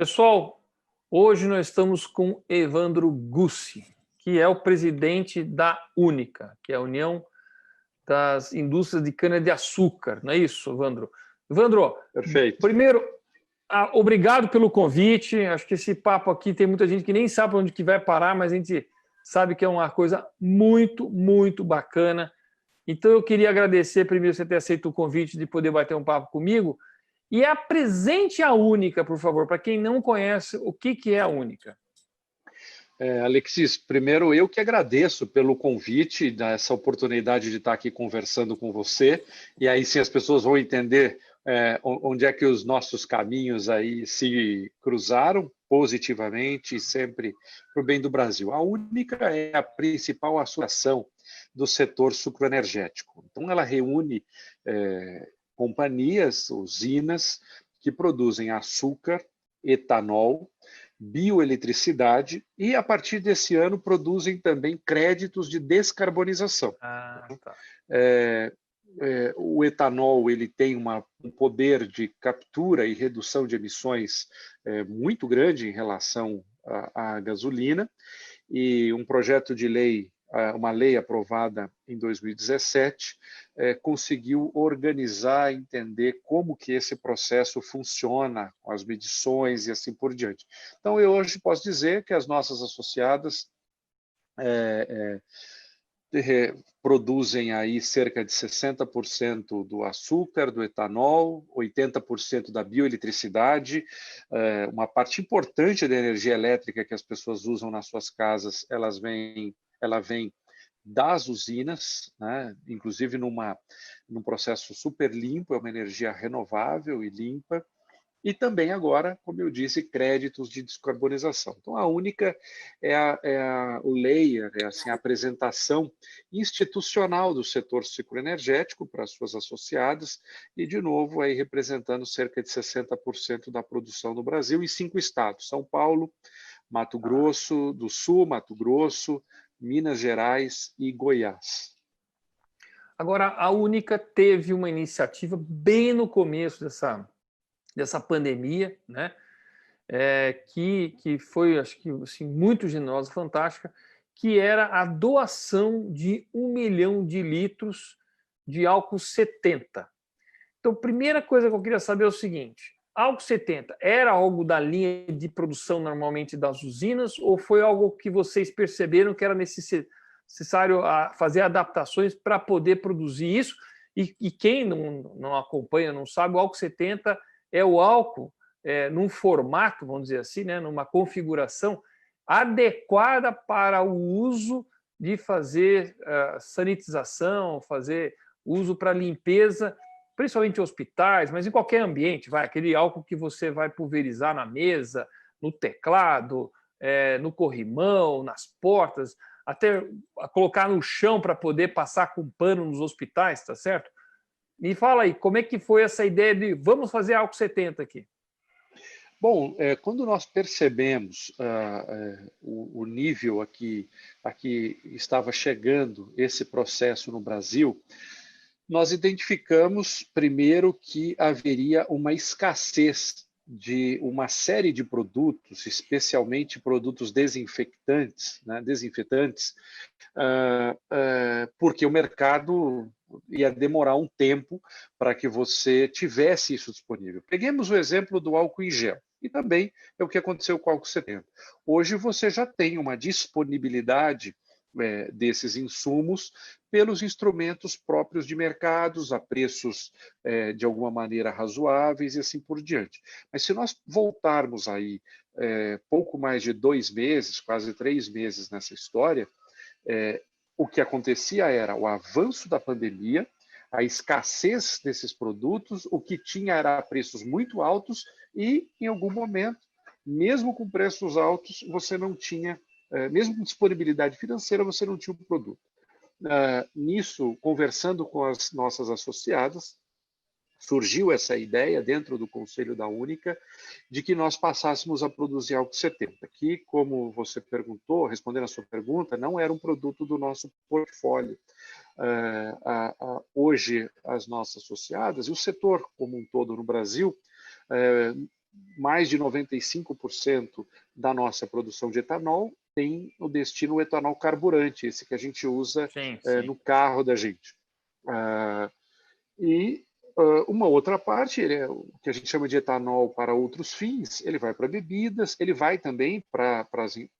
Pessoal, hoje nós estamos com Evandro Gussi, que é o presidente da Única, que é a União das Indústrias de Cana-de-Açúcar, não é isso, Evandro? Evandro, Perfeito. primeiro, obrigado pelo convite. Acho que esse papo aqui tem muita gente que nem sabe onde que vai parar, mas a gente sabe que é uma coisa muito, muito bacana. Então eu queria agradecer primeiro você ter aceito o convite de poder bater um papo comigo. E apresente a Única, por favor, para quem não conhece o que é a Única. Alexis, primeiro eu que agradeço pelo convite, dessa oportunidade de estar aqui conversando com você, e aí sim as pessoas vão entender onde é que os nossos caminhos aí se cruzaram positivamente e sempre para o bem do Brasil. A Única é a principal associação do setor sucroenergético. Então ela reúne companhias, usinas que produzem açúcar, etanol, bioeletricidade e, a partir desse ano, produzem também créditos de descarbonização. Tá. O etanol ele tem um poder de captura e redução de emissões muito grande em relação à gasolina, e um projeto de lei, uma lei aprovada em 2017, conseguiu organizar, entender como que esse processo funciona, com as medições e assim por diante. Então, eu hoje posso dizer que as nossas associadas produzem aí cerca de 60% do açúcar, do etanol, 80% da bioeletricidade, uma parte importante da energia elétrica que as pessoas usam nas suas casas, ela vem das usinas, né? Inclusive num processo super limpo, é uma energia renovável e limpa. E também agora, como eu disse, créditos de descarbonização. Então, a Única o layer, assim, a apresentação institucional do setor sucroenergético para as suas associadas e, de novo, aí representando cerca de 60% da produção no Brasil em 5 estados: São Paulo, Mato Grosso do Sul, Mato Grosso, Minas Gerais e Goiás. Agora, a Única teve uma iniciativa bem no começo dessa pandemia, né? Que foi, acho que, assim, muito generosa, fantástica, que era a doação de 1 milhão de litros de álcool 70. Então, primeira coisa que eu queria saber é o seguinte: álcool 70 era algo da linha de produção normalmente das usinas ou foi algo que vocês perceberam que era necessário fazer adaptações para poder produzir isso? E quem não acompanha, não sabe, o álcool 70 é o álcool num formato, vamos dizer assim, né, numa configuração adequada para o uso de fazer sanitização, fazer uso para limpeza, principalmente em hospitais, mas em qualquer ambiente, aquele álcool que você vai pulverizar na mesa, no teclado, no corrimão, nas portas, até colocar no chão para poder passar com pano nos hospitais, tá certo? Me fala aí, como é que foi essa ideia de vamos fazer álcool 70 aqui? Bom, quando nós percebemos o nível a que estava chegando esse processo no Brasil, nós identificamos primeiro que haveria uma escassez de uma série de produtos, especialmente produtos desinfetantes, porque o mercado ia demorar um tempo para que você tivesse isso disponível. Peguemos o exemplo do álcool em gel, e também é o que aconteceu com o álcool 70. Hoje você já tem uma disponibilidade desses insumos pelos instrumentos próprios de mercados, a preços de alguma maneira razoáveis e assim por diante. Mas se nós voltarmos aí pouco mais de 2 meses, quase 3 meses nessa história, o que acontecia era o avanço da pandemia, a escassez desses produtos, o que tinha era preços muito altos e, em algum momento, mesmo com preços altos, você não tinha, mesmo com disponibilidade financeira, você não tinha o produto. Nisso, conversando com as nossas associadas, surgiu essa ideia dentro do Conselho da Única de que nós passássemos a produzir álcool 70, que, como você perguntou, respondendo a sua pergunta, não era um produto do nosso portfólio. Hoje, as nossas associadas e o setor como um todo no Brasil mais de 95% da nossa produção de etanol tem o destino o etanol carburante, esse que a gente usa Sim, sim. no carro da gente. E uma outra parte, ele é o que a gente chama de etanol para outros fins, ele vai para bebidas, ele vai também para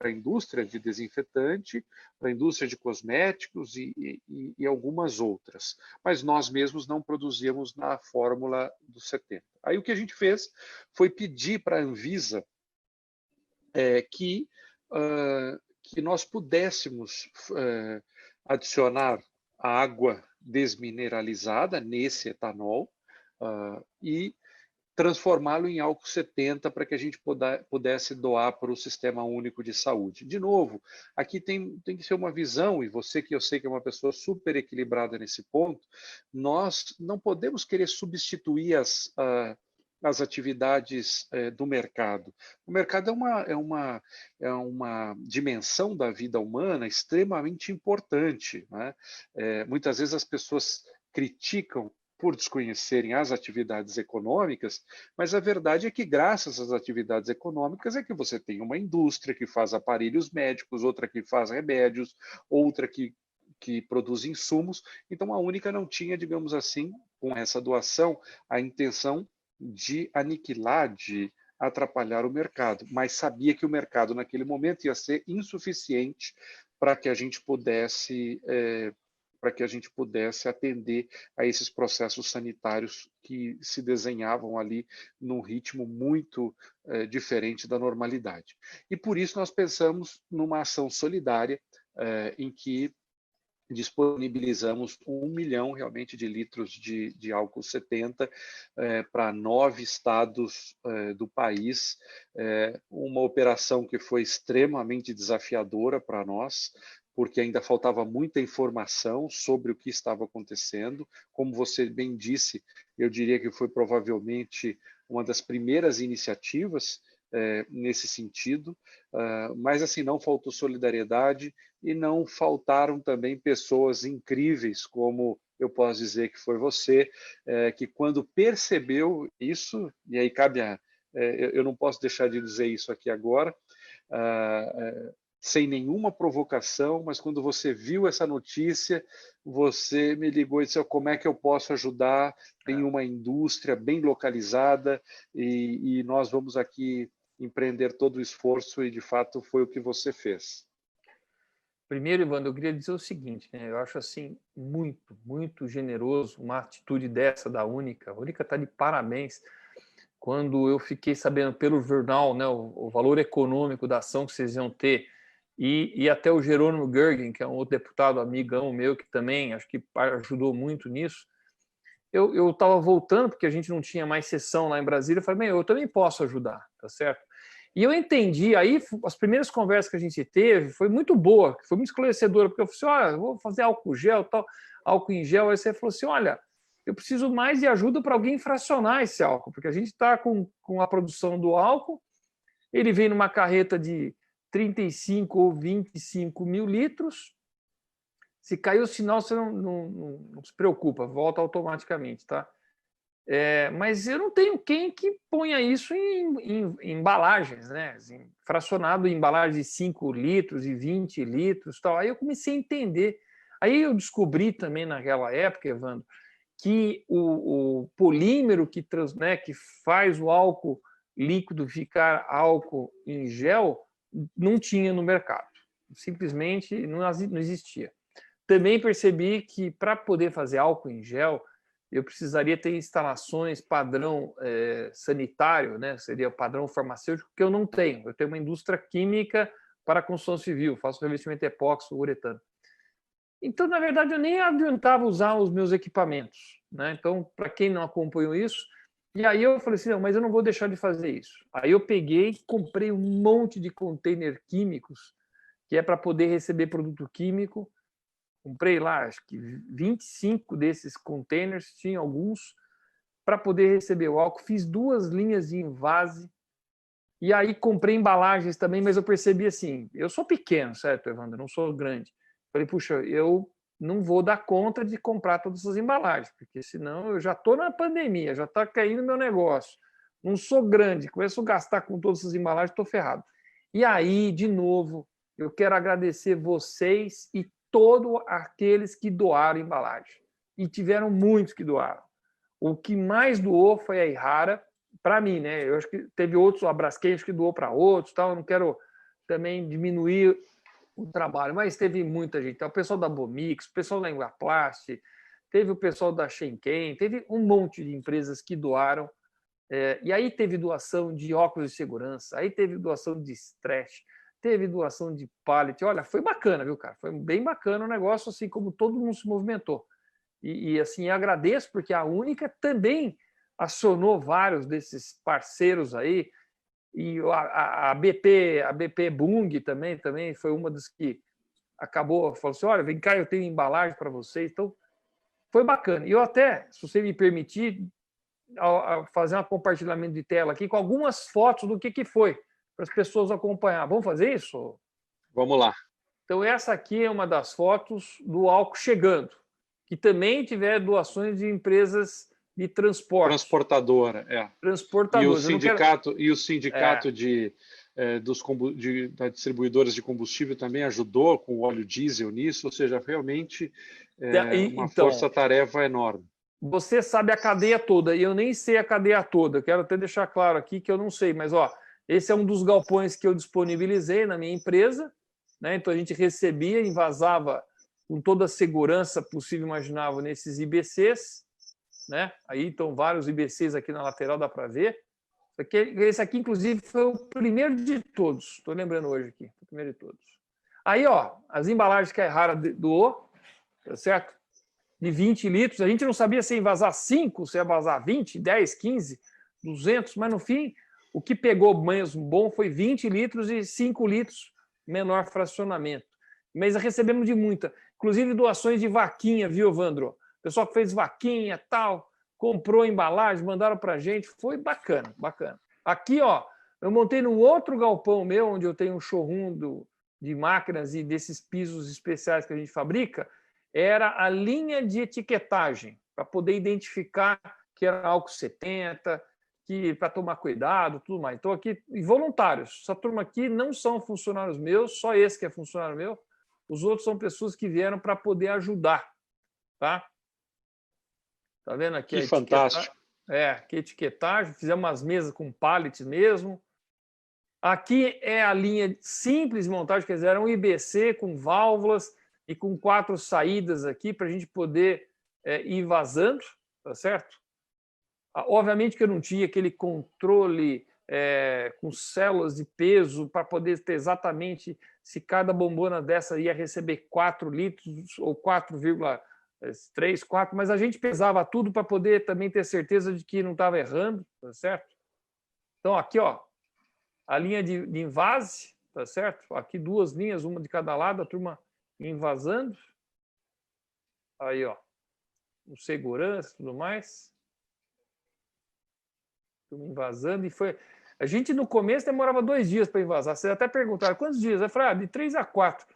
a indústria de desinfetante, para a indústria de cosméticos e algumas outras. Mas nós mesmos não produzíamos na fórmula dos 70. Aí o que a gente fez foi pedir para a Anvisa que nós pudéssemos adicionar água desmineralizada nesse etanol e transformá-lo em álcool 70 para que a gente pudesse doar para o Sistema Único de Saúde. De novo, aqui tem que ser uma visão, e você que eu sei que é uma pessoa super equilibrada nesse ponto, nós não podemos querer substituir as atividades do mercado. O mercado é uma dimensão da vida humana extremamente importante, né? Muitas vezes as pessoas criticam por desconhecerem as atividades econômicas, mas a verdade é que graças às atividades econômicas é que você tem uma indústria que faz aparelhos médicos, outra que faz remédios, outra que produz insumos. Então a Única não tinha, digamos assim, com essa doação, a intenção de aniquilar, de atrapalhar o mercado, mas sabia que o mercado naquele momento ia ser insuficiente para que a gente pudesse atender a esses processos sanitários que se desenhavam ali num ritmo muito diferente da normalidade. E por isso nós pensamos numa ação solidária em que disponibilizamos 1 milhão realmente de litros de álcool 70 para 9 estados do país, uma operação que foi extremamente desafiadora para nós, porque ainda faltava muita informação sobre o que estava acontecendo. Como você bem disse, eu diria que foi provavelmente uma das primeiras iniciativas nesse sentido, mas assim, não faltou solidariedade e não faltaram também pessoas incríveis, como eu posso dizer que foi você, que quando percebeu isso, e aí eu não posso deixar de dizer isso aqui agora, sem nenhuma provocação, mas quando você viu essa notícia, você me ligou e disse: como é que eu posso ajudar? Tem uma indústria bem localizada e nós vamos aqui empreender todo o esforço, e de fato foi o que você fez. Primeiro, Evandro, eu queria dizer o seguinte, né? Eu acho assim muito, muito generoso uma atitude dessa da Única. A Única está de parabéns. Quando eu fiquei sabendo pelo jornal, né, o valor econômico da ação que vocês iam ter, e até o Jerônimo Gergen, que é um outro deputado amigão meu, que também acho que ajudou muito nisso, eu estava voltando, porque a gente não tinha mais sessão lá em Brasília, eu falei, eu também posso ajudar, tá certo? E eu entendi, aí as primeiras conversas que a gente teve foi muito boa, foi muito esclarecedora, porque eu falei assim, olha, eu vou fazer álcool gel, tal, álcool em gel, aí você falou assim, olha, eu preciso mais de ajuda para alguém fracionar esse álcool, porque a gente está com a produção do álcool, ele vem numa carreta de 35 ou 25 mil litros, se cair o sinal, você não se preocupa, volta automaticamente, tá? Mas eu não tenho quem que ponha isso em embalagens, né? Assim, fracionado em embalagens de 5 litros e 20 litros. Tal. Aí eu comecei a entender. Aí eu descobri também naquela época, Evandro, que o polímero que faz o álcool líquido ficar álcool em gel não tinha no mercado. Simplesmente não existia. Também percebi que para poder fazer álcool em gel, eu precisaria ter instalações padrão sanitário, né? Seria padrão farmacêutico, que eu não tenho. Eu tenho uma indústria química para construção civil, faço revestimento epóxi uretano. Então, na verdade, eu nem adiantava usar os meus equipamentos, né? Então, para quem não acompanhou isso, e aí eu falei assim, não, mas eu não vou deixar de fazer isso. Aí eu peguei, comprei um monte de container químicos, que é para poder receber produto químico. Comprei lá, acho que 25 desses containers, tinha alguns, para poder receber o álcool. Fiz 2 linhas de invase. E aí comprei embalagens também, mas eu percebi assim, eu sou pequeno, certo, Evandro? Não sou grande. Falei, puxa, eu não vou dar conta de comprar todas essas embalagens, porque senão eu já estou na pandemia, já está caindo meu negócio. não sou grande, começo a gastar com todas essas embalagens, estou ferrado. E aí, de novo, eu quero agradecer vocês e todos aqueles que doaram embalagem. E tiveram muitos que doaram. O que mais doou foi a Ihara, para mim, né? Eu acho que teve outros, a Braskem que doou para outros, tal. Eu não quero também diminuir o trabalho, mas teve muita gente. Então, o pessoal da Bomix, o pessoal da Engaplast, teve o pessoal da Shenken, teve um monte de empresas que doaram. E aí teve doação de óculos de segurança, aí teve doação de stretch, teve doação de pallet. Olha, foi bacana, viu, cara? Foi bem bacana o negócio, assim como todo mundo se movimentou. E assim, agradeço, porque a Única também acionou vários desses parceiros aí, e a BP Bung também foi uma das que acabou, falou assim, olha, vem cá, eu tenho embalagem para vocês. Então, foi bacana. E eu até, se você me permitir, fazer um compartilhamento de tela aqui com algumas fotos do que foi, para as pessoas acompanhar. Vamos fazer isso? Vamos lá. Então, essa aqui é uma das fotos do álcool chegando, que também tiver doações de empresas de transporte. Transportadora, Transportadores. E o sindicato da distribuidoras de combustível também ajudou com o óleo diesel nisso, ou seja, realmente uma força-tarefa enorme. Você sabe a cadeia toda, e eu nem sei a cadeia toda. Eu quero até deixar claro aqui que eu não sei, mas esse é um dos galpões que eu disponibilizei na minha empresa, né? Então a gente recebia, envasava com toda a segurança possível e imaginável nesses IBCs, né? Aí estão vários IBCs aqui na lateral, dá para ver. Esse aqui, inclusive, foi o primeiro de todos. Estou lembrando hoje aqui, o primeiro de todos. Aí, as embalagens que a Ihara doou, tá certo? De 20 litros, a gente não sabia se ia vazar 5, se ia vazar 20, 10, 15, 200, mas no fim, o que pegou mesmo bom foi 20 litros e 5 litros menor fracionamento. Mas recebemos de muita, inclusive doações de vaquinha, viu, Evandro? O pessoal que fez vaquinha, tal, comprou embalagem, mandaram para a gente, foi bacana, bacana. Aqui, eu montei num outro galpão meu, onde eu tenho um showroom de máquinas e desses pisos especiais que a gente fabrica, era a linha de etiquetagem, para poder identificar que era álcool 70, que para tomar cuidado, tudo mais. Então, aqui, e voluntários. Essa turma aqui não são funcionários meus, só esse que é funcionário meu. Os outros são pessoas que vieram para poder ajudar. Tá vendo aqui? Que fantástico. Que etiquetagem. Fizemos umas mesas com pallets mesmo. Aqui é a linha simples de montagem, quer dizer, era um IBC com válvulas e com 4 saídas aqui para a gente poder ir vazando, tá certo? Obviamente que eu não tinha aquele controle com células de peso para poder ter exatamente se cada bombona dessa ia receber 4 litros ou 4,3, 4, mas a gente pesava tudo para poder também ter certeza de que não estava errando, tá certo? Então, aqui, a linha de invase, tá certo? Aqui 2 linhas, uma de cada lado, a turma invasando. Aí, com segurança e tudo mais. Turma invasando. E foi. A gente, no começo, demorava 2 dias para invasar. Vocês até perguntaram quantos dias? Eu falei, de 3 a 4.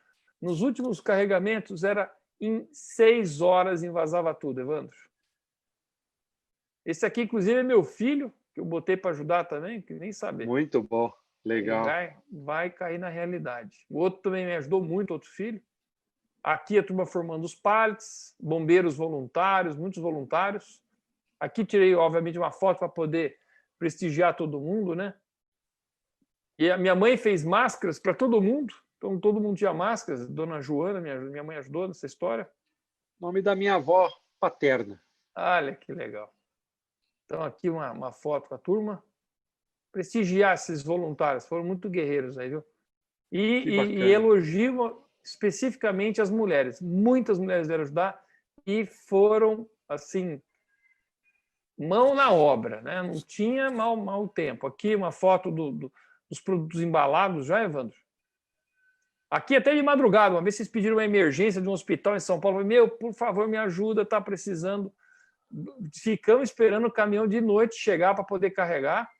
Nos últimos carregamentos, era em 6 horas invasava tudo, Evandro. Esse aqui, inclusive, é meu filho, que eu botei para ajudar também, que nem saber. Muito bom, legal. Vai cair na realidade. O outro também me ajudou muito, outro filho. Aqui a turma formando os pallets, bombeiros voluntários, muitos voluntários. Aqui tirei, obviamente, uma foto para poder prestigiar todo mundo, né? E a minha mãe fez máscaras para todo mundo. Então, todo mundo tinha máscaras. Dona Joana, minha mãe, ajudou nessa história. Nome da minha avó paterna. Olha que legal. Então, aqui uma foto com a turma. Prestigiar esses voluntários. Foram muito guerreiros aí, viu? E elogio especificamente as mulheres. Muitas mulheres vieram ajudar e foram, assim, mão na obra, né? Não tinha mau tempo. Aqui uma foto dos produtos embalados já, Evandro. Aqui até de madrugada, uma vez vocês pediram uma emergência de um hospital em São Paulo. Eu falei, por favor, me ajuda, está precisando. Ficamos esperando o caminhão de noite chegar para poder carregar.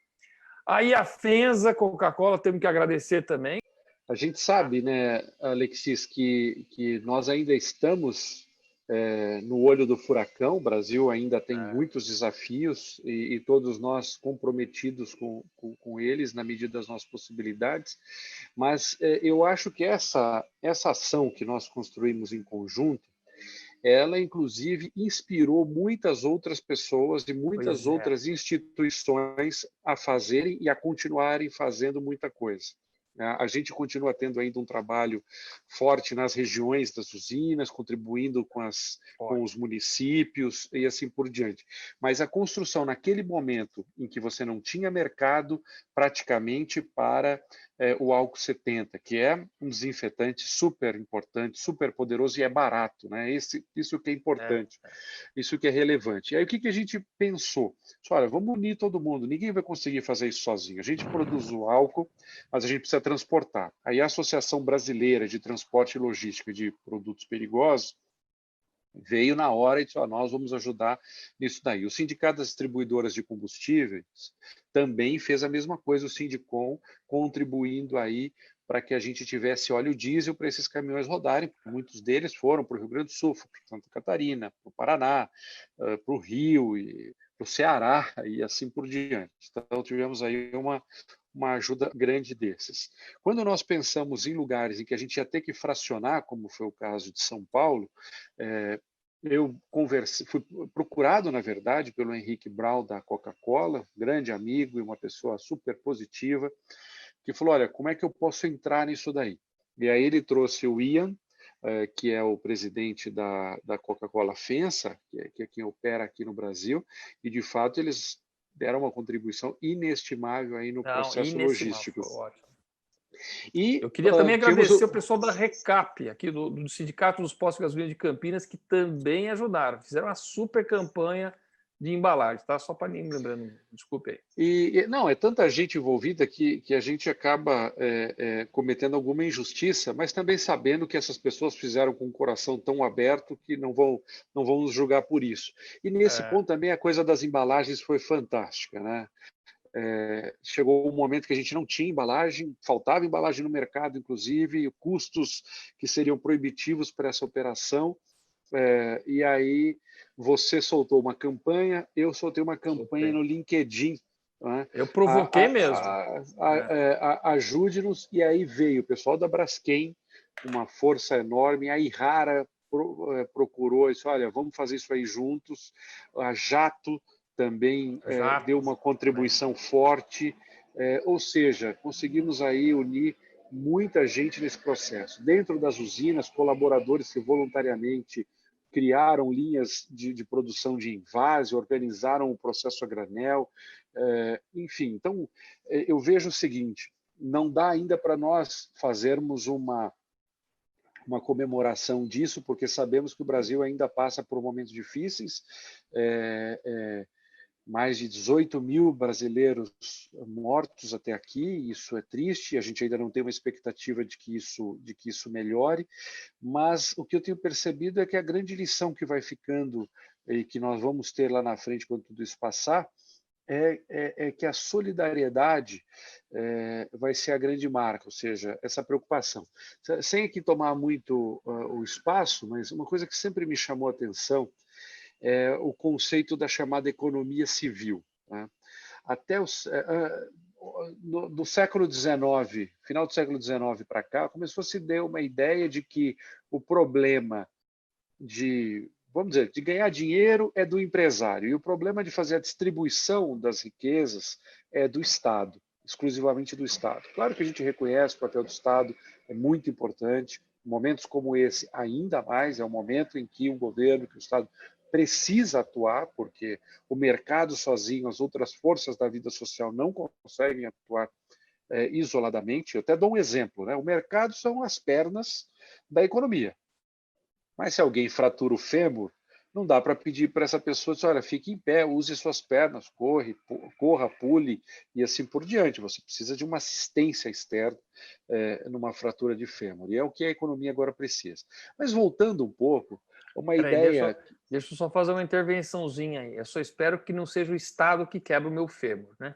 Aí a Fenza, Coca-Cola, temos que agradecer também. A gente sabe, né, Alexis, que nós ainda estamos no olho do furacão. O Brasil ainda tem muitos desafios e todos nós comprometidos com eles na medida das nossas possibilidades. Mas eu acho que essa ação que nós construímos em conjunto, ela inclusive inspirou muitas outras pessoas e muitas outras instituições a fazerem e a continuarem fazendo muita coisa. A gente continua tendo ainda um trabalho forte nas regiões das usinas, contribuindo com os municípios e assim por diante. Mas a construção naquele momento em que você não tinha mercado praticamente para o álcool 70, que é um desinfetante super importante, super poderoso e é barato, né? Isso que é importante, isso que é relevante. E aí o que a gente pensou? Olha, vamos unir todo mundo, ninguém vai conseguir fazer isso sozinho. A gente produz o álcool, mas a gente precisa transportar. Aí a Associação Brasileira de Transporte e Logística de Produtos Perigosos veio na hora e disse, nós vamos ajudar nisso daí. O Sindicato das Distribuidoras de Combustíveis também fez a mesma coisa, o Sindicom, contribuindo aí para que a gente tivesse óleo diesel para esses caminhões rodarem, porque muitos deles foram para o Rio Grande do Sul, para Santa Catarina, para o Paraná, para o Rio, e para o Ceará e assim por diante. Então tivemos aí uma ajuda grande desses. Quando nós pensamos em lugares em que a gente ia ter que fracionar, como foi o caso de São Paulo, eu fui procurado, na verdade, pelo Henrique Brau da Coca-Cola, grande amigo e uma pessoa super positiva, que falou, olha, como é que eu posso entrar nisso daí? E aí ele trouxe o Ian, que é o presidente da Coca-Cola FEMSA, que é quem opera aqui no Brasil, e de fato eles deram uma contribuição inestimável aí no processo logístico. Foi ótimo. E eu queria também agradecer o pessoal da Recap, aqui do Sindicato dos Postos de Gasolina de Campinas, que também ajudaram. Fizeram uma super campanha de embalagem, tá? Só para mim lembrando, desculpe aí. Não, é tanta gente envolvida que a gente acaba cometendo alguma injustiça, mas também sabendo que essas pessoas fizeram com o coração tão aberto que não vão nos julgar por isso. E nesse ponto também a coisa das embalagens foi fantástica, né? Chegou um momento que a gente não tinha embalagem, faltava embalagem no mercado, inclusive, custos que seriam proibitivos para essa operação. E aí você soltou uma campanha, eu soltei uma campanha no LinkedIn. Né? Eu provoquei mesmo. Ajude-nos, e aí veio o pessoal da Braskem, uma força enorme, a Irrara procurou isso, olha, vamos fazer isso aí juntos, a Jato também deu uma contribuição forte, ou seja, conseguimos aí unir muita gente nesse processo. Dentro das usinas, colaboradores que voluntariamente criaram linhas de produção de invase, organizaram o processo a granel, enfim. Então, eu vejo o seguinte, não dá ainda para nós fazermos uma comemoração disso, porque sabemos que o Brasil ainda passa por momentos difíceis, mais de 18 mil brasileiros mortos até aqui, isso é triste, a gente ainda não tem uma expectativa de que isso melhore, mas o que eu tenho percebido é que a grande lição que vai ficando e que nós vamos ter lá na frente quando tudo isso passar, é que a solidariedade vai ser a grande marca, ou seja, essa preocupação. Sem aqui tomar muito o espaço, mas uma coisa que sempre me chamou a atenção é o conceito da chamada economia civil. Né? Até do século XIX, final do século XIX para cá, começou a se ter uma ideia de que o problema vamos dizer, de ganhar dinheiro é do empresário e o problema de fazer a distribuição das riquezas é do Estado, exclusivamente do Estado. Claro que a gente reconhece o papel do Estado, é muito importante. Momentos como esse, ainda mais, é um momento em que o governo, que o Estado precisa atuar, porque o mercado sozinho, as outras forças da vida social não conseguem atuar isoladamente. Eu até dou um exemplo, né? O mercado são as pernas da economia. Mas se alguém fratura o fêmur, não dá para pedir para essa pessoa dizer, olha, fique em pé, use suas pernas, corra, pule e assim por diante. Você precisa de uma assistência externa numa fratura de fêmur. E é o que a economia agora precisa. Mas voltando um pouco, uma ideia... Deixa eu só fazer uma intervençãozinha aí. Eu só espero que não seja o Estado que quebra o meu fêmur, né?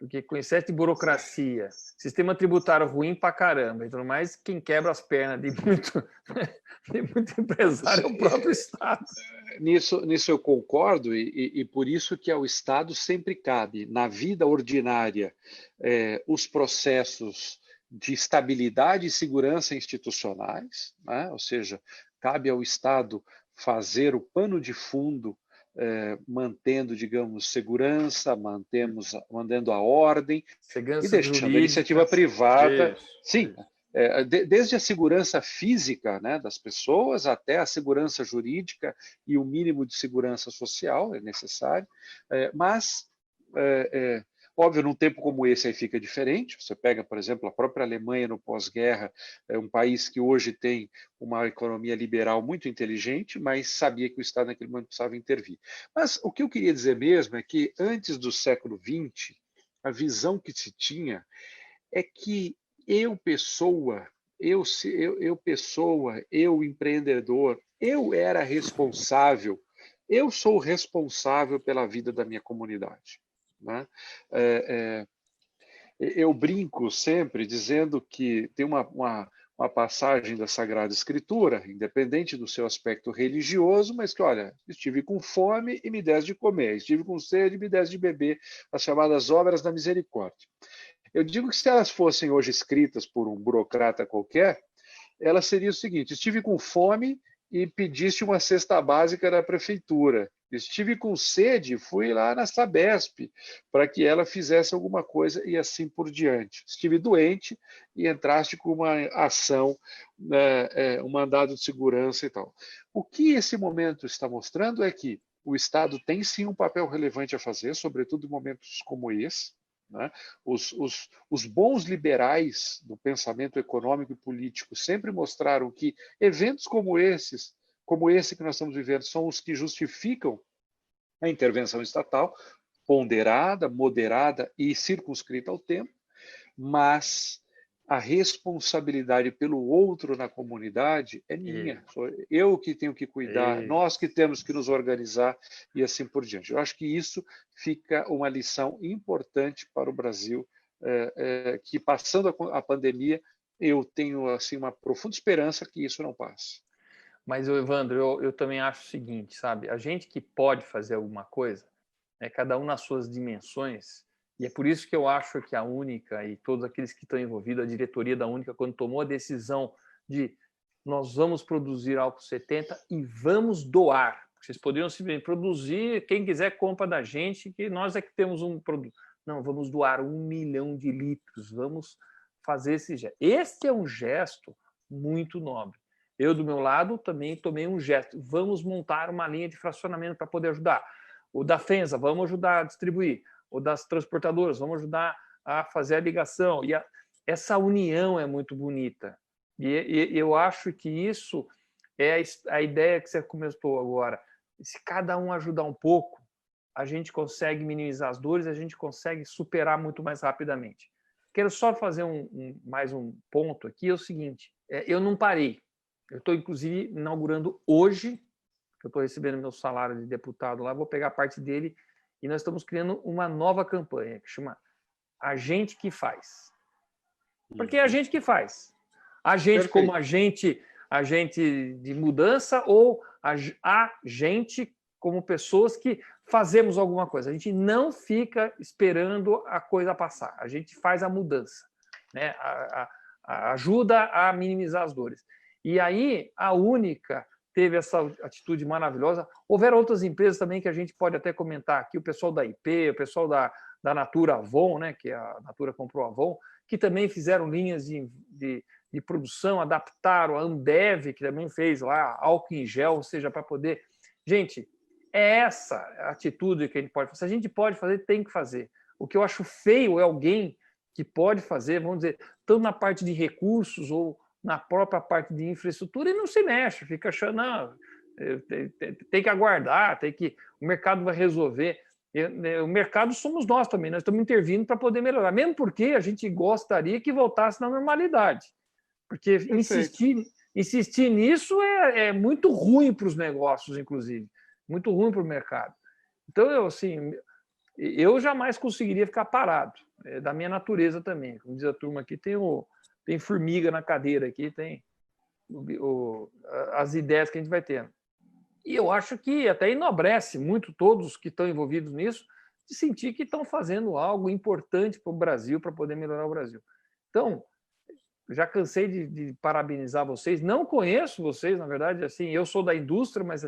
porque com excesso de burocracia, sistema tributário ruim pra caramba, então mais quem quebra as pernas de muito empresário é o próprio Estado. Nisso eu concordo, e por isso que ao Estado sempre cabe, na vida ordinária, os processos de estabilidade e segurança institucionais, né? Ou seja, cabe ao Estado fazer o pano de fundo, mantendo, digamos, segurança, mantendo a ordem e Segurança deixando a iniciativa jurídica. privada, Isso. sim, desde a segurança física, né, das pessoas até a segurança jurídica e o mínimo de segurança social é necessário, mas óbvio, num tempo como esse aí fica diferente. Você pega, por exemplo, a própria Alemanha no pós-guerra, é um país que hoje tem uma economia liberal muito inteligente, mas sabia que o Estado naquele momento precisava intervir. Mas o que eu queria dizer mesmo é que antes do século XX, a visão que se tinha é que pessoa, eu empreendedor, eu era responsável, eu sou responsável pela vida da minha comunidade. Né? Eu brinco sempre dizendo que tem uma passagem da Sagrada Escritura, independente do seu aspecto religioso, mas que, olha, estive com fome e me deste de comer, estive com sede e me deste de beber, as chamadas obras da misericórdia. Eu digo que se elas fossem hoje escritas por um burocrata qualquer, ela seria o seguinte: estive com fome e pediste uma cesta básica da prefeitura. Estive com sede, fui lá na Sabesp para que ela fizesse alguma coisa e assim por diante. Estive doente e entraste com uma ação, um mandado de segurança e tal. O que esse momento está mostrando é que o Estado tem sim um papel relevante a fazer, sobretudo em momentos como esse. Né? Os bons liberais do pensamento econômico e político sempre mostraram que eventos como esse que nós estamos vivendo, são os que justificam a intervenção estatal, ponderada, moderada e circunscrita ao tempo, mas a responsabilidade pelo outro na comunidade é minha. Sou eu que tenho que cuidar, nós que temos que nos organizar e assim por diante. Eu acho que isso fica uma lição importante para o Brasil, que passando a pandemia, eu tenho assim uma profunda esperança que isso não passe. Mas, Evandro, eu também acho o seguinte, sabe? A gente que pode fazer alguma coisa, cada um nas suas dimensões, e é por isso que eu acho que a Única e todos aqueles que estão envolvidos, a diretoria da Única, quando tomou a decisão de nós vamos produzir álcool 70 e vamos doar. Vocês poderiam simplesmente produzir, quem quiser compra da gente, que nós é que temos um produto. Não, vamos doar 1 milhão de litros, vamos fazer esse gesto. Esse é um gesto muito nobre. Eu, do meu lado, também tomei um gesto. Vamos montar uma linha de fracionamento para poder ajudar. O da FENSA, vamos ajudar a distribuir. O das transportadoras, vamos ajudar a fazer a ligação. E essa união é muito bonita. E eu acho que isso é a ideia que você comentou agora. Se cada um ajudar um pouco, a gente consegue minimizar as dores, a gente consegue superar muito mais rapidamente. Quero só fazer mais um ponto aqui, é o seguinte, eu não parei. Eu estou, inclusive, inaugurando hoje, que eu estou recebendo meu salário de deputado lá, vou pegar parte dele, e nós estamos criando uma nova campanha, que chama A Gente que Faz. Porque é a gente que faz. A gente Perfeito. Como agente de mudança ou a gente como pessoas que fazemos alguma coisa. A gente não fica esperando a coisa passar. A gente faz a mudança, né? Ajuda a minimizar as dores. E aí, a Única teve essa atitude maravilhosa. Houveram outras empresas também que a gente pode até comentar aqui, o pessoal da IP, o pessoal da Natura Avon, né, que a Natura comprou a Avon, que também fizeram linhas de produção, adaptaram, a Ambev, que também fez lá álcool em gel, ou seja, para poder... Gente, é essa a atitude que a gente pode fazer. Se a gente pode fazer, tem que fazer. O que eu acho feio é alguém que pode fazer, vamos dizer, tanto na parte de recursos ou na própria parte de infraestrutura e não se mexe, fica achando, não, tem que aguardar, o mercado vai resolver. O mercado somos nós também, nós estamos intervindo para poder melhorar, mesmo porque a gente gostaria que voltasse na normalidade, porque insistir nisso é muito ruim para os negócios, inclusive, muito ruim para o mercado. Então, eu jamais conseguiria ficar parado. É da minha natureza também. Como diz a turma aqui, tem formiga na cadeira aqui, tem as ideias que a gente vai tendo. E eu acho que até enobrece muito todos que estão envolvidos nisso, de sentir que estão fazendo algo importante para o Brasil, para poder melhorar o Brasil. Então, já cansei de parabenizar vocês. Não conheço vocês, na verdade, assim, eu sou da indústria, mas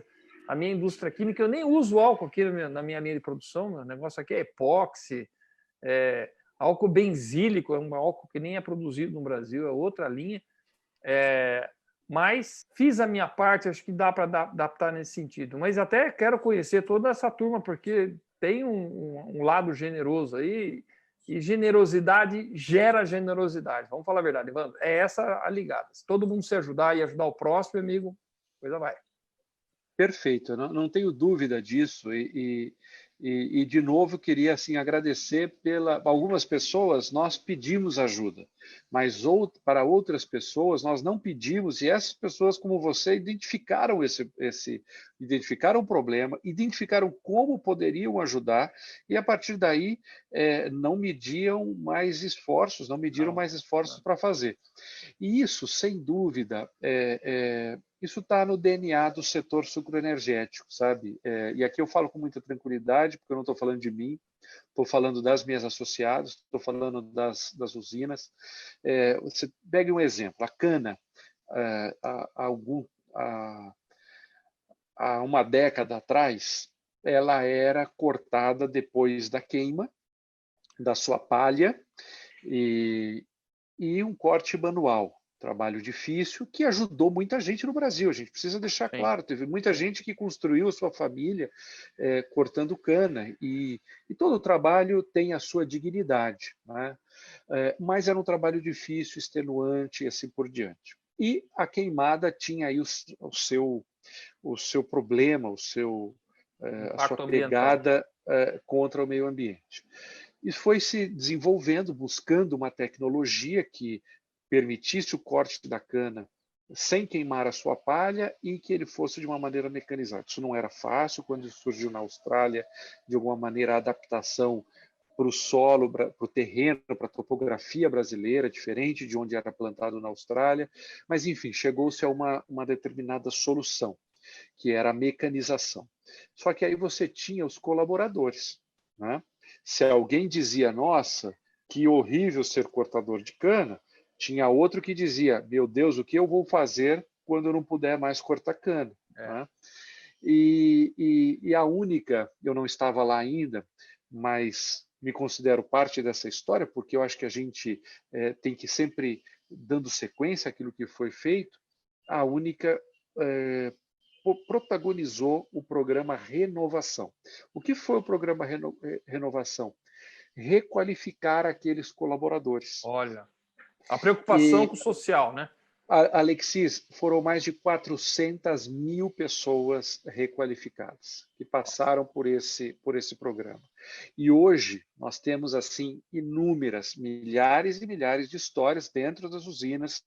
a minha indústria química, eu nem uso álcool aqui na minha linha de produção. Meu negócio aqui é epóxi, álcool benzílico, é um álcool que nem é produzido no Brasil, é outra linha. Mas fiz a minha parte, acho que dá para adaptar nesse sentido. Mas até quero conhecer toda essa turma, porque tem um lado generoso aí, e generosidade gera generosidade. Vamos falar a verdade, Evandro. É essa a ligada. Se todo mundo se ajudar e ajudar o próximo, amigo, a coisa vai. Perfeito, não tenho dúvida disso. E de novo, queria assim, agradecer algumas pessoas nós pedimos ajuda, mas para outras pessoas nós não pedimos, e essas pessoas, como você, identificaram identificaram o problema, identificaram como poderiam ajudar, e a partir daí não mediram mais esforços para fazer. E isso, sem dúvida, isso está no DNA do setor sucroenergético, sabe? E aqui eu falo com muita tranquilidade, porque eu não estou falando de mim, estou falando das minhas associadas, estou falando das usinas. Você pega um exemplo, a cana, há uma década atrás, ela era cortada depois da queima da sua palha e um corte manual. Trabalho difícil que ajudou muita gente no Brasil. A gente precisa deixar claro, teve muita gente que construiu a sua família cortando cana, e todo o trabalho tem a sua dignidade, né? Mas era um trabalho difícil, extenuante e assim por diante. E a queimada tinha aí o seu problema, a sua pegada contra o meio ambiente. Isso foi se desenvolvendo, buscando uma tecnologia que permitisse o corte da cana sem queimar a sua palha e que ele fosse de uma maneira mecanizada. Isso não era fácil. Quando isso surgiu na Austrália, de alguma maneira a adaptação para o solo, para o terreno, para a topografia brasileira, diferente de onde era plantado na Austrália. Mas, enfim, chegou-se a uma determinada solução, que era a mecanização. Só que aí você tinha os colaboradores, né? Se alguém dizia, nossa, que horrível ser cortador de cana, tinha outro que dizia, meu Deus, o que eu vou fazer quando eu não puder mais cortar cana? Né? E a única, eu não estava lá ainda, mas me considero parte dessa história, porque eu acho que a gente tem que sempre dando sequência àquilo que foi feito. A única protagonizou o programa Renovação. O que foi o programa Renovação? Requalificar aqueles colaboradores. Olha, a preocupação com o social, né? Alexis, foram mais de 400 mil pessoas requalificadas que passaram por esse programa. E hoje nós temos assim inúmeras, milhares e milhares de histórias dentro das usinas,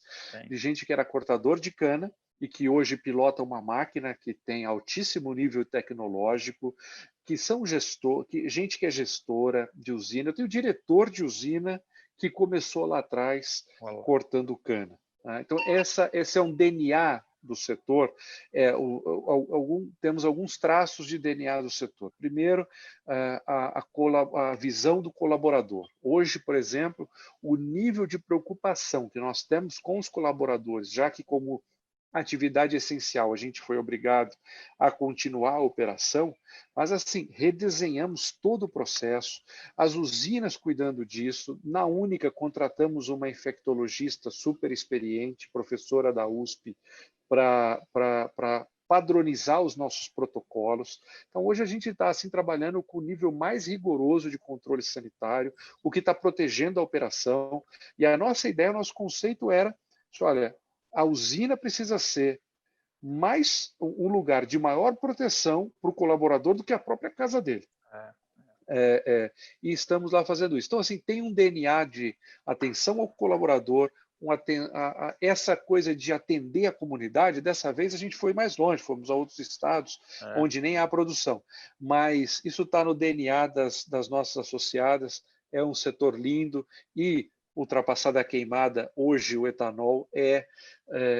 de gente que era cortador de cana e que hoje pilota uma máquina que tem altíssimo nível tecnológico, que são gente que é gestora de usina. Eu tenho diretor de usina que começou lá atrás cortando cana. Então, esse é um DNA do setor. Temos alguns traços de DNA do setor. Primeiro, a visão do colaborador. Hoje, por exemplo, o nível de preocupação que nós temos com os colaboradores, já que como atividade essencial a gente foi obrigado a continuar a operação, mas assim, redesenhamos todo o processo, as usinas cuidando disso. Na Única contratamos uma infectologista super experiente, professora da USP, para padronizar os nossos protocolos. Então, hoje a gente está assim, trabalhando com o nível mais rigoroso de controle sanitário, o que está protegendo a operação. E a nossa ideia, o nosso conceito era, olha, a usina precisa ser mais um lugar de maior proteção para o colaborador do que a própria casa dele. E estamos lá fazendo isso. Então, assim, tem um DNA de atenção ao colaborador, essa coisa de atender a comunidade. Dessa vez a gente foi mais longe, fomos a outros estados onde nem há produção. Mas isso está no DNA das nossas associadas, é um setor lindo e, ultrapassada a queimada, hoje o etanol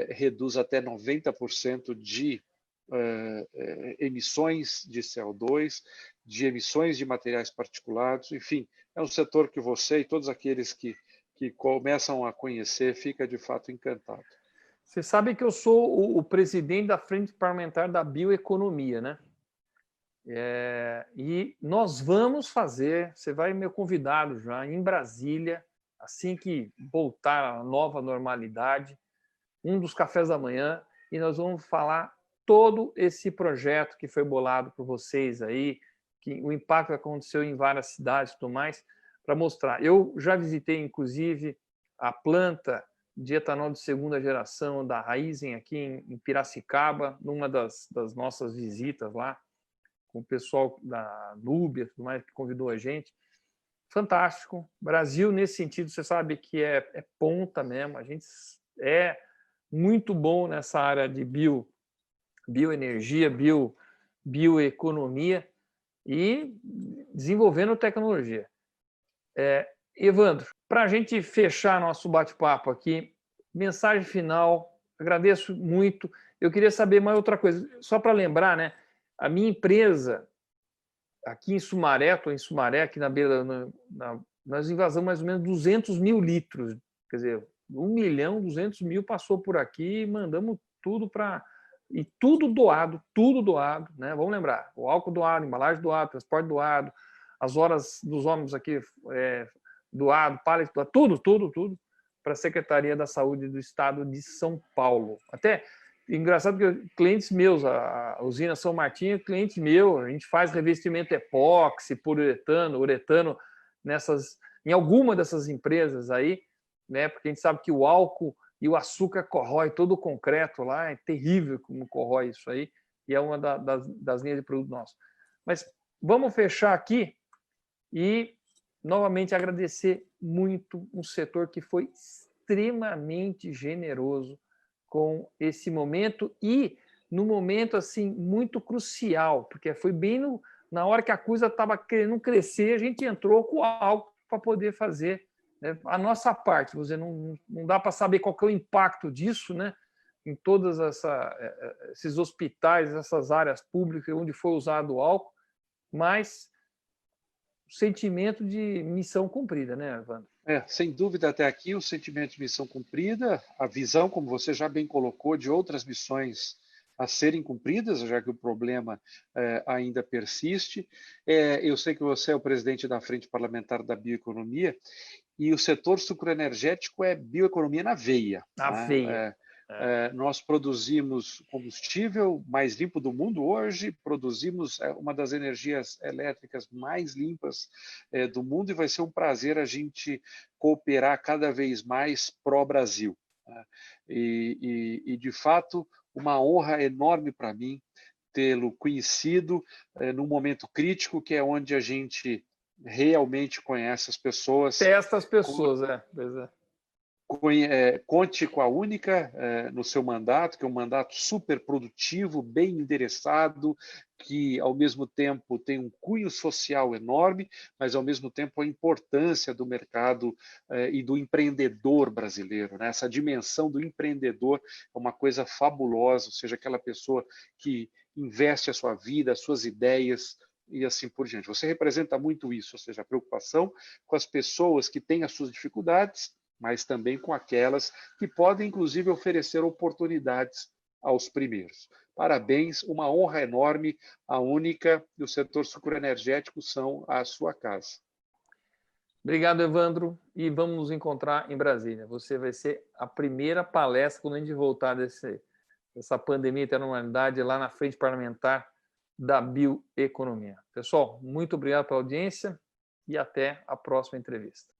reduz até 90% de emissões de CO2, de emissões de materiais particulados, enfim, é um setor que você e todos aqueles que começam a conhecer fica de fato encantado. Você sabe que eu sou o presidente da Frente Parlamentar da Bioeconomia, né? E nós vamos fazer, você vai meu convidado já, em Brasília, assim que voltar à nova normalidade, um dos cafés da manhã, e nós vamos falar todo esse projeto que foi bolado por vocês aí, que o impacto que aconteceu em várias cidades e tudo mais, para mostrar. Eu já visitei, inclusive, a planta de etanol de segunda geração da Raízen aqui em Piracicaba, numa das nossas visitas lá, com o pessoal da Núbia, tudo mais, que convidou a gente. Fantástico. Brasil, nesse sentido, você sabe que é ponta mesmo. A gente é muito bom nessa área de bioenergia, bioeconomia e desenvolvendo tecnologia. Evandro, para a gente fechar nosso bate-papo aqui, mensagem final, agradeço muito. Eu queria saber mais outra coisa, só para lembrar, né? A minha empresa, aqui em Sumaré, estou em Sumaré, aqui na beira, nós invasamos mais ou menos 200 mil litros, quer dizer, 1.200.000 passou por aqui e mandamos tudo para... E tudo doado, né? Vamos lembrar, o álcool doado, embalagem doado, transporte doado, as horas dos ônibus aqui doado, pallet doado, tudo para a Secretaria da Saúde do Estado de São Paulo. Até engraçado que clientes meus, a usina São Martinho é cliente meu, a gente faz revestimento epóxi, uretano em alguma dessas empresas aí, né? Porque a gente sabe que o álcool e o açúcar corrói todo o concreto lá, é terrível como corrói isso aí, e é uma das linhas de produto nosso. Mas vamos fechar aqui e novamente agradecer muito um setor que foi extremamente generoso com esse momento e no momento assim muito crucial, porque foi bem na hora que a coisa estava querendo crescer, a gente entrou com algo para poder fazer, né, a nossa parte. Não dá para saber qual que é o impacto disso, né, em todos esses hospitais, essas áreas públicas onde foi usado o álcool, mas o sentimento de missão cumprida, né, Evandro? Sem dúvida, até aqui o sentimento de missão cumprida, a visão, como você já bem colocou, de outras missões a serem cumpridas, já que o problema ainda persiste. Eu sei que você é o presidente da Frente Parlamentar da Bioeconomia e o setor sucroenergético é bioeconomia na veia. Na veia. Nós produzimos combustível mais limpo do mundo hoje, produzimos uma das energias elétricas mais limpas do mundo e vai ser um prazer a gente cooperar cada vez mais pró-Brasil. E, de fato, uma honra enorme para mim tê-lo conhecido num momento crítico, que é onde a gente realmente conhece as pessoas. Testa as pessoas, pois é. Conte com a Única no seu mandato, que é um mandato super produtivo, bem endereçado, que ao mesmo tempo tem um cunho social enorme, mas ao mesmo tempo a importância do mercado e do empreendedor brasileiro, né? Essa dimensão do empreendedor é uma coisa fabulosa, ou seja, aquela pessoa que investe a sua vida, as suas ideias e assim por diante. Você representa muito isso, ou seja, a preocupação com as pessoas que têm as suas dificuldades, mas também com aquelas que podem, inclusive, oferecer oportunidades aos primeiros. Parabéns, uma honra enorme. A Única e o setor sucroenergético são a sua casa. Obrigado, Evandro, e vamos nos encontrar em Brasília. Você vai ser a primeira palestra quando a gente voltar dessa pandemia e ter normalidade lá na Frente Parlamentar da Bioeconomia. Pessoal, muito obrigado pela audiência e até a próxima entrevista.